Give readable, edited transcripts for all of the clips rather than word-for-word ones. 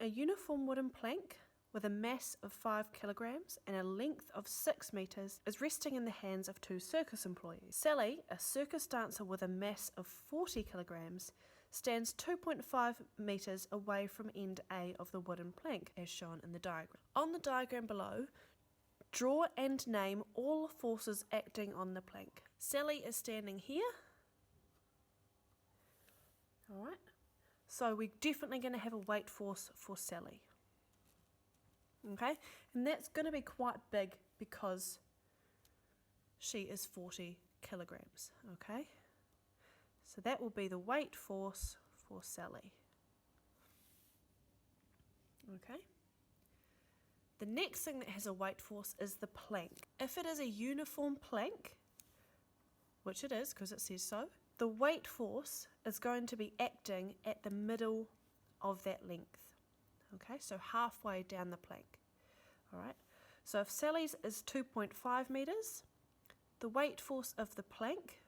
A uniform wooden plank with a mass of 5 kilograms and a length of 6 meters is resting in the hands of 2 circus employees. Sally, a circus dancer with a mass of 40 kilograms, stands 2.5 meters away from end A of the wooden plank, as shown in the diagram. On the diagram below, draw and name all forces acting on the plank. Sally is standing here. Alright, so we're definitely going to have a weight force for Sally. Okay, and that's going to be quite big because she is 40 kilograms. Okay, so that will be the weight force for Sally. Okay, the next thing that has a weight force is the plank. If it is a uniform plank, which it is because it says so, the weight force is going to be acting at the middle of that length. Okay, so halfway down the plank. Alright, so if Sally's is 2.5 meters, the weight force of the plank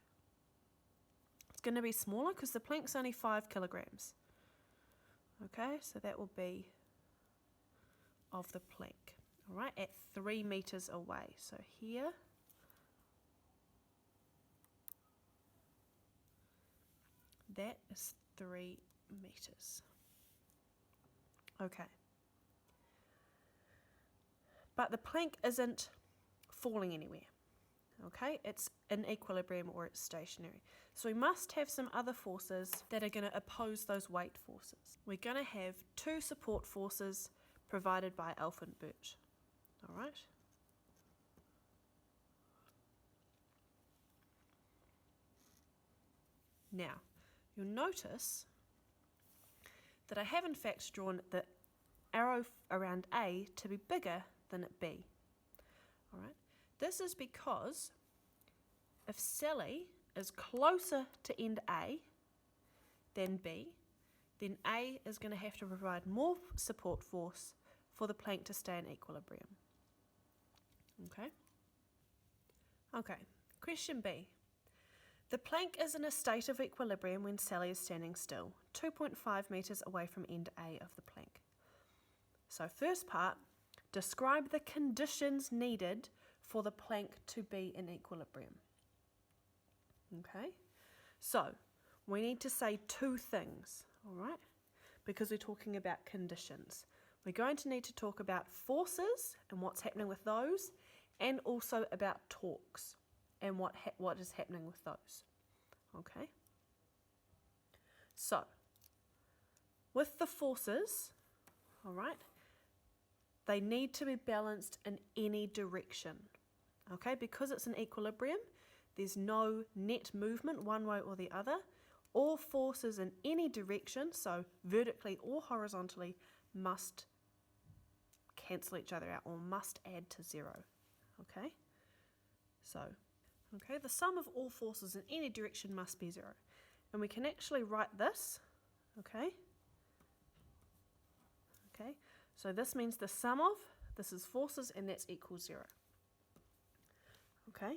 is going to be smaller because the plank's only 5 kilograms. Okay, so that will be of the plank. Alright, at 3 meters away. So here, that is 3 meters. Okay. But the plank isn't falling anywhere. Okay, it's in equilibrium or it's stationary. So we must have some other forces that are going to oppose those weight forces. We're going to have 2 support forces provided by Alf and Bert. Alright. Now, you'll notice that I have in fact drawn the arrow around A to be bigger than at B. Alright, this is because if Sally is closer to end A than B, then A is going to have to provide more support force for the plank to stay in equilibrium. Okay? Okay, question B. The plank is in a state of equilibrium when Sally is standing still, 2.5 meters away from end A of the plank. So first part, describe the conditions needed for the plank to be in equilibrium. Okay, so we need to say 2 things, all right, because we're talking about conditions. We're going to need to talk about forces and what's happening with those, and also about torques and what is happening with those. Okay, so with the forces, all right, they need to be balanced in any direction. Okay, because it's an equilibrium, there's no net movement one way or the other. All forces in any direction, so vertically or horizontally, must cancel each other out or must add to 0. Okay, so okay, the sum of all forces in any direction must be 0. And we can actually write this, okay? Okay, so this means the sum of, this is forces, and that's equals 0. Okay?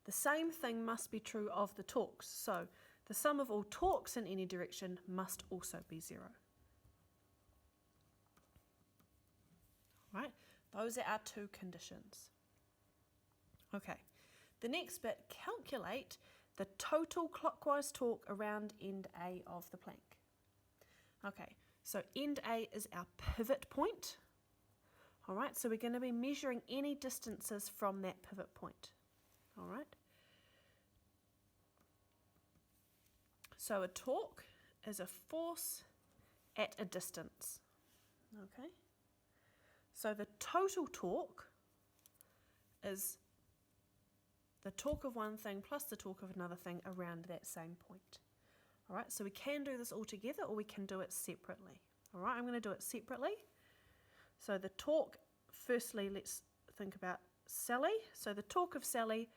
The same thing must be true of the torques. So the sum of all torques in any direction must also be 0. Right? Those are our 2 conditions. Okay. The next bit, calculate the total clockwise torque around end A of the plank. Okay, so end A is our pivot point. All right, so we're going to be measuring any distances from that pivot point. All right. So a torque is a force at a distance. Okay. So the total torque is the torque of one thing plus the torque of another thing around that same point. All right, so we can do this all together or we can do it separately. All right, I'm going to do it separately. So the torque, firstly, let's think about Sally. So the torque of Sally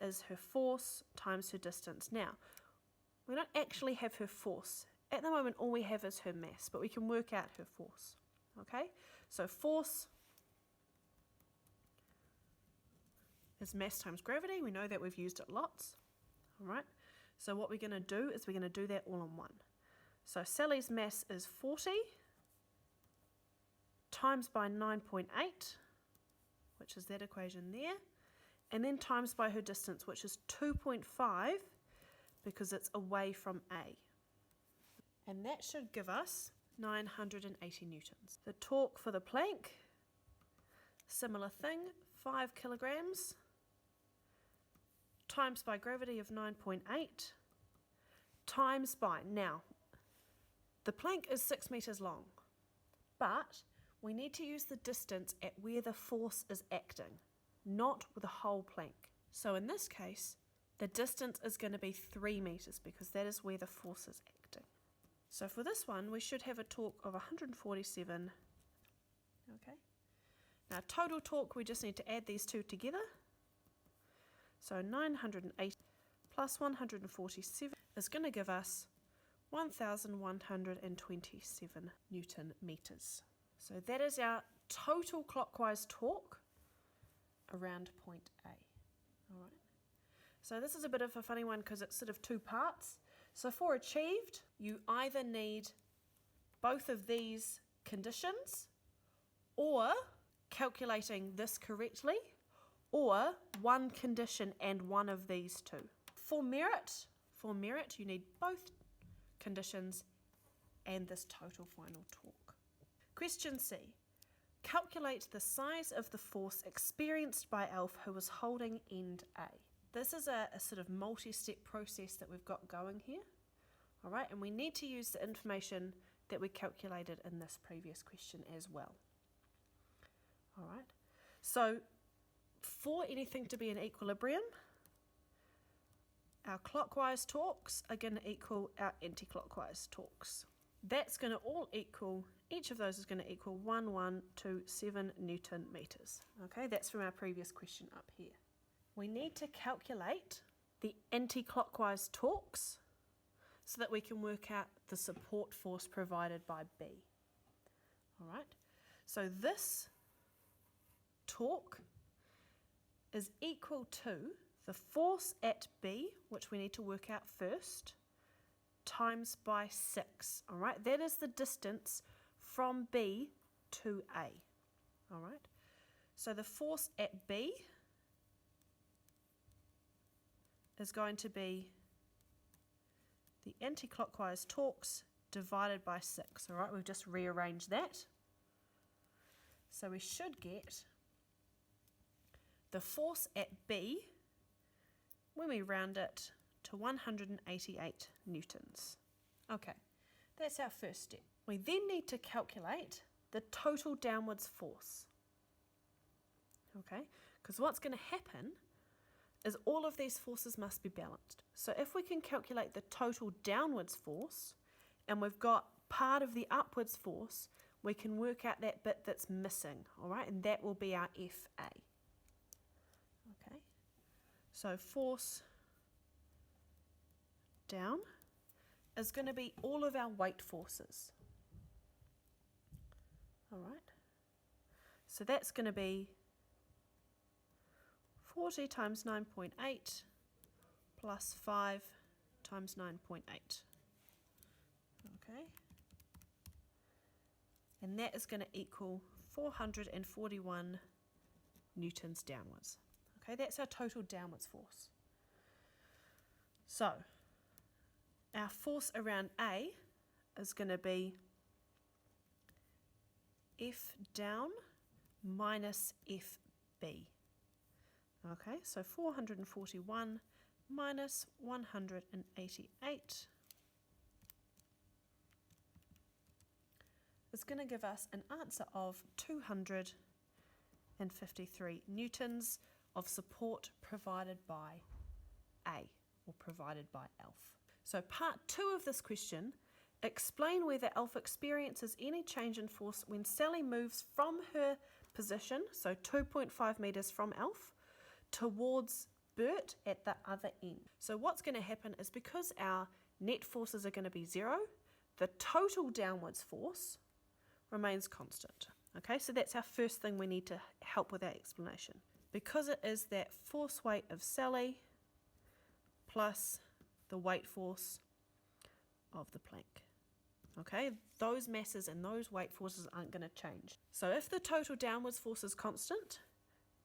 is her force times her distance. Now, we don't actually have her force. At the moment, all we have is her mass, but we can work out her force. Okay, so force is mass times gravity. We know that we've used it lots. All right, so what we're going to do is we're going to do that all in one. So Sally's mass is 40 times by 9.8, which is that equation there, and then times by her distance, which is 2.5, because it's away from A. And that should give us 980 newtons. The torque for the plank, similar thing, 5 kilograms, times by gravity of 9.8, times by, now, the plank is 6 meters long, but we need to use the distance at where the force is acting, not with the whole plank. So in this case, the distance is going to be 3 meters because that is where the force is acting. So for this one, we should have a torque of 147. Okay. Now total torque, we just need to add these two together. So 980 plus 147 is going to give us 1,127 Newton meters. So that is our total clockwise torque around point A. All right. So this is a bit of a funny one because it's sort of two parts. So for achieved, you either need both of these conditions, or calculating this correctly, or one condition and one of these two. For merit, you need both conditions and this total final torque. Question C. Calculate the size of the force experienced by Alf who was holding end A. This is a sort of multi-step process that we've got going here. All right, and we need to use the information that we calculated in this previous question as well. All right, so for anything to be in equilibrium, our clockwise torques are going to equal our anti-clockwise torques. That's going to all equal, each of those is going to equal 1127 Newton meters. Okay, that's from our previous question up here. We need to calculate the anti-clockwise torques so that we can work out the support force provided by B. All right, so this torque is equal to the force at B, which we need to work out first, times by 6. All right, that is the distance from B to A. All right, so the force at B is going to be the anti-clockwise torques divided by 6. All right, we've just rearranged that. So we should get the force at B, when we round it, to 188 newtons. Okay, that's our first step. We then need to calculate the total downwards force. Okay, because what's going to happen is all of these forces must be balanced. So if we can calculate the total downwards force, and we've got part of the upwards force, we can work out that bit that's missing, all right, and that will be our FA. Okay, so force down is going to be all of our weight forces. All right, so that's going to be 40 times 9.8 plus 5 times 9.8. Okay, and that is going to equal 441 newtons downwards. Okay, that's our total downwards force. So our force around A is going to be F down minus FB. Okay, so 441 minus 188 is going to give us an answer of 253 newtons of support provided by A, or provided by Alf. So part 2 of this question, explain whether Alf experiences any change in force when Sally moves from her position, so 2.5 meters from Alf, towards Bert at the other end. So what's going to happen is, because our net forces are going to be 0, the total downwards force remains constant. Okay, so that's our first thing we need to help with our explanation. Because it is that force weight of Sally plus the weight force of the plank. Okay, those masses and those weight forces aren't going to change. So if the total downwards force is constant,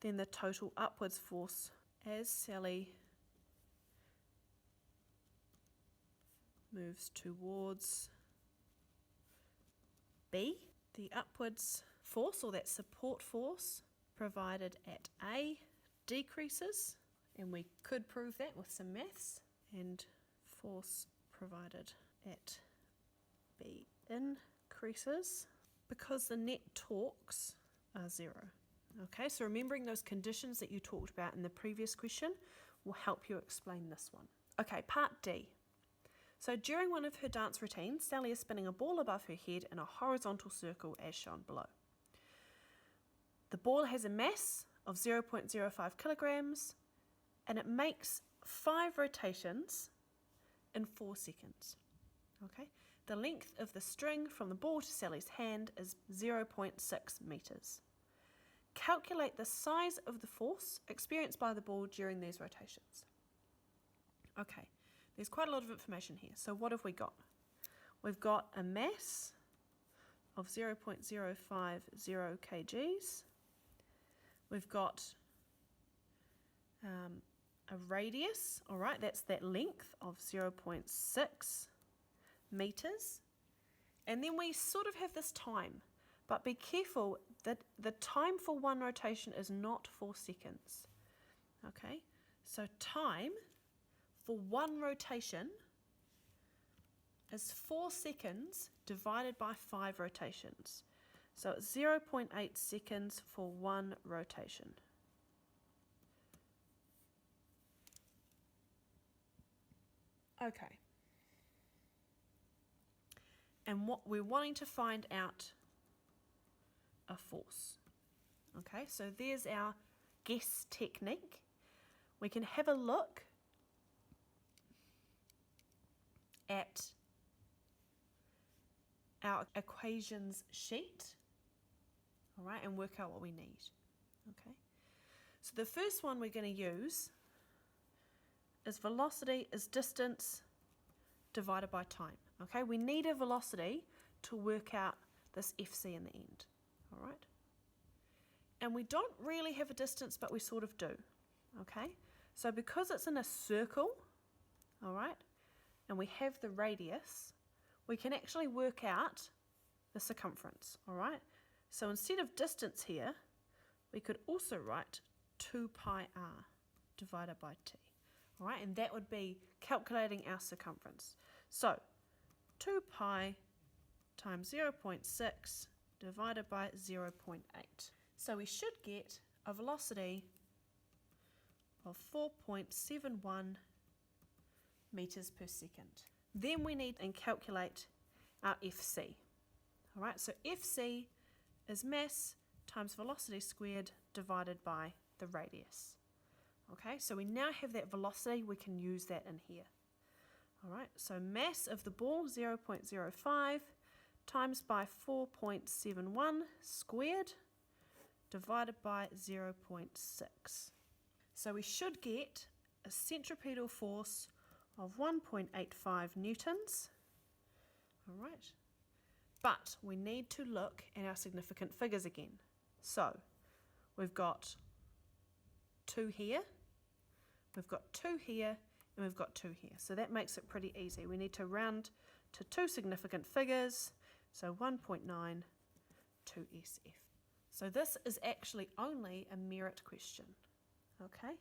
then the total upwards force as Sally moves towards B, the upwards force, or that support force provided at A, decreases, and we could prove that with some maths, and force provided at B increases because the net torques are 0. Okay, so remembering those conditions that you talked about in the previous question will help you explain this one. Okay, part D. So during one of her dance routines, Sally is spinning a ball above her head in a horizontal circle as shown below. The ball has a mass of 0.05 kilograms and it makes 5 rotations in 4 seconds. Okay, the length of the string from the ball to Sally's hand is 0.6 meters. Calculate the size of the force experienced by the ball during these rotations. Okay, there's quite a lot of information here. So what have we got? We've got a mass of 0.050 kgs. We've got a radius, all right, that's that length of 0.6 meters. And then we sort of have this time, but be careful that the time for one rotation is not 4 seconds. Okay, so time for one rotation is 4 seconds divided by 5 rotations. So it's 0.8 seconds for one rotation. Okay. And what we're wanting to find out a force. Okay, so there's our guess technique. We can have a look at our equations sheet, all right, and work out what we need. Okay, so the first one we're going to use is velocity is distance divided by time. Okay, we need a velocity to work out this FC in the end, all right? And we don't really have a distance, but we sort of do, okay? So because it's in a circle, all right, and we have the radius, we can actually work out the circumference, all right? So instead of distance here, we could also write 2 pi r divided by t, all right? And that would be calculating our circumference. So 2 pi times 0.6 divided by 0.8. So we should get a velocity of 4.71 meters per second. Then we need to calculate our FC. All right, so FC is mass times velocity squared divided by the radius. Okay, so we now have that velocity, we can use that in here. All right, so mass of the ball, 0.05 times by 4.71 squared divided by 0.6. So we should get a centripetal force of 1.85 newtons. All right, but we need to look at our significant figures again. So we've got 2 here, we've got 2 here, and we've got 2 here. So that makes it pretty easy. We need to round to 2 significant figures, so 1.9 to SF. So this is actually only a merit question, okay?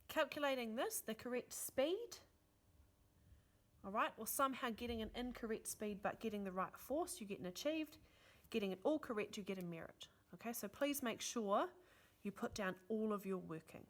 Calculating this, the correct speed, all right, or somehow getting an incorrect speed but getting the right force, you get an achieved. Getting it all correct, you get a merit, okay? So please make sure you put down all of your working.